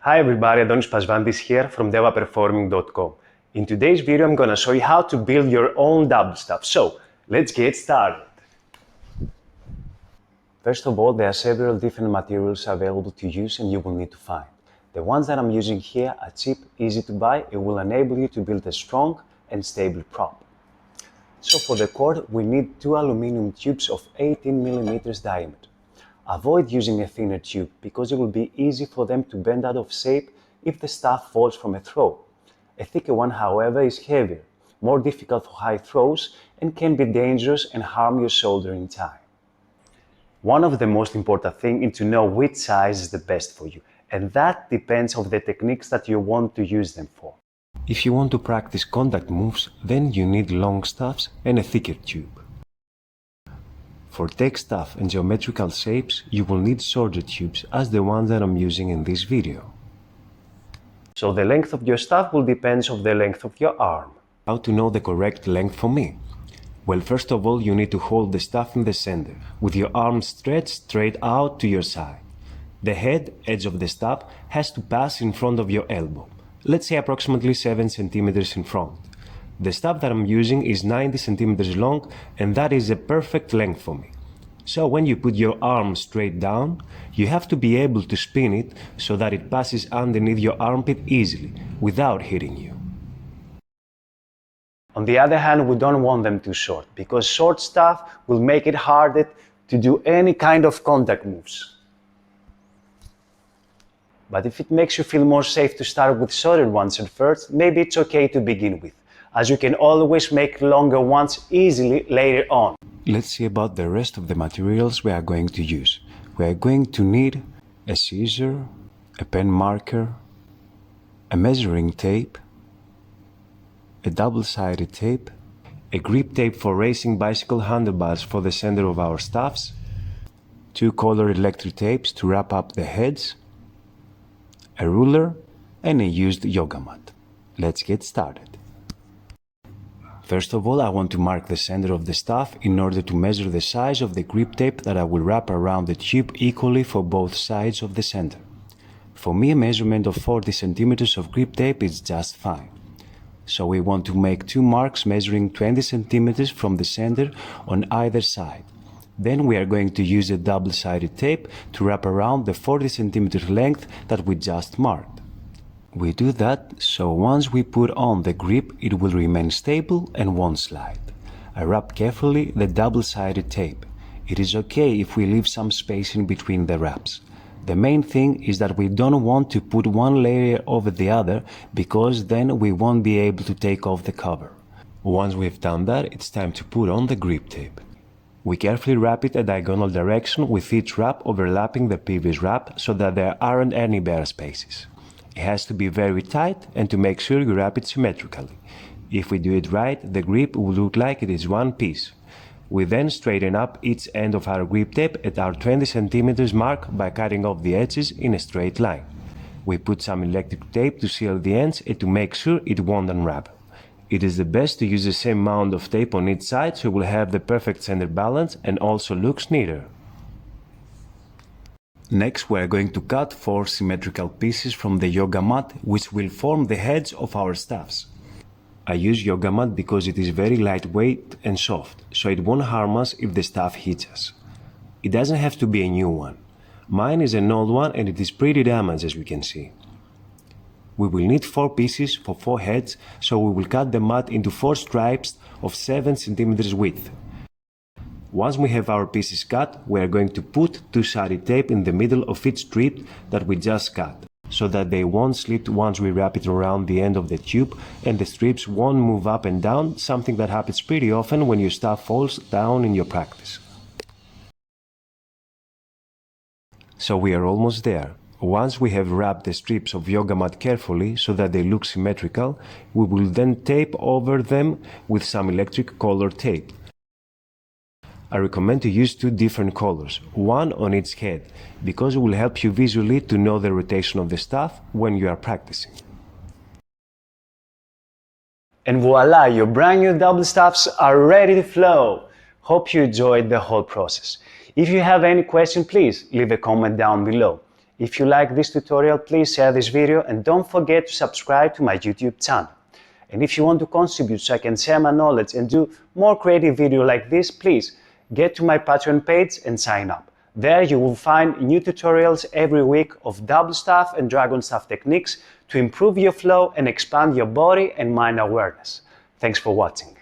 Hi everybody, Adonis here from Devaperforming.com. In today's video I'm gonna show you how to build your own double staff. So, let's get started. First of all, there are several different materials available to use and you will need to find. The ones that I'm using here are cheap, easy to buy, and will enable you to build a strong and stable prop. So for the cord, we need two aluminium tubes of 18mm diameter. Avoid using a thinner tube because it will be easy for them to bend out of shape if the staff falls from a throw. A thicker one, however, is heavier, more difficult for high throws, and can be dangerous and harm your shoulder in time. One of the most important things is to know which size is the best for you, and that depends on the techniques that you want to use them for. If you want to practice contact moves, then you need long staffs and a thicker tube. For tech stuff and geometrical shapes, you will need shorter tubes as the ones that I'm using in this video. So the length of your staff will depend on the length of your arm. How to know the correct length for me? Well, first of all, you need to hold the staff in the center, with your arm stretched straight out to your side. The head edge of the staff has to pass in front of your elbow, let's say approximately 7 centimeters in front. The staff that I'm using is 90 centimeters long, and that is a perfect length for me. So when you put your arm straight down, you have to be able to spin it so that it passes underneath your armpit easily, without hitting you. On the other hand, we don't want them too short, because short staff will make it harder to do any kind of contact moves. But if it makes you feel more safe to start with shorter ones at first, maybe it's okay to begin with, as you can always make longer ones easily later on. Let's see about the rest of the materials we are going to use. We are going to need a scissor, a pen marker, a measuring tape, a double-sided tape, a grip tape for racing bicycle handlebars for the center of our staffs, two colored electric tapes to wrap up the heads, a ruler, and a used yoga mat. Let's get started. First of all, I want to mark the center of the staff in order to measure the size of the grip tape that I will wrap around the tube equally for both sides of the center. For me, a measurement of 40 centimeters of grip tape is just fine. So we want to make two marks measuring 20 centimeters from the center on either side. Then we are going to use a double-sided tape to wrap around the 40 centimeter length that we just marked. We do that so once we put on the grip, it will remain stable and won't slide. I wrap carefully the double-sided tape. It is okay if we leave some space in between the wraps. The main thing is that we don't want to put one layer over the other because then we won't be able to take off the cover. Once we've done that, it's time to put on the grip tape. We carefully wrap it a diagonal direction with each wrap overlapping the previous wrap so that there aren't any bare spaces. It has to be very tight and to make sure you wrap it symmetrically. If we do it right, the grip will look like it is one piece. We then straighten up each end of our grip tape at our 20 centimeters mark by cutting off the edges in a straight line. We put some electric tape to seal the ends and to make sure it won't unravel. It is the best to use the same amount of tape on each side so it will have the perfect center balance and also looks neater. Next, we are going to cut 4 symmetrical pieces from the yoga mat, which will form the heads of our staffs. I use yoga mat because it is very lightweight and soft, so it won't harm us if the staff hits us. It doesn't have to be a new one. Mine is an old one and it is pretty damaged, as we can see. We will need 4 pieces for 4 heads, so we will cut the mat into 4 stripes of 7 centimeters width. Once we have our pieces cut, we are going to put two-sided tape in the middle of each strip that we just cut, so that they won't slip once we wrap it around the end of the tube and the strips won't move up and down, something that happens pretty often when your staff falls down in your practice. So we are almost there. Once we have wrapped the strips of yoga mat carefully so that they look symmetrical, we will then tape over them with some electric color tape. I recommend to use 2 different colors, one on each head, because it will help you visually to know the rotation of the staff when you are practicing. And voila, your brand new double staffs are ready to flow! Hope you enjoyed the whole process. If you have any question, please leave a comment down below. If you like this tutorial, please share this video and don't forget to subscribe to my YouTube channel. And if you want to contribute so I can share my knowledge and do more creative videos like this, please get to my Patreon page and sign up. There you will find new tutorials every week of double staff and dragon staff techniques to improve your flow and expand your body and mind awareness. Thanks for watching.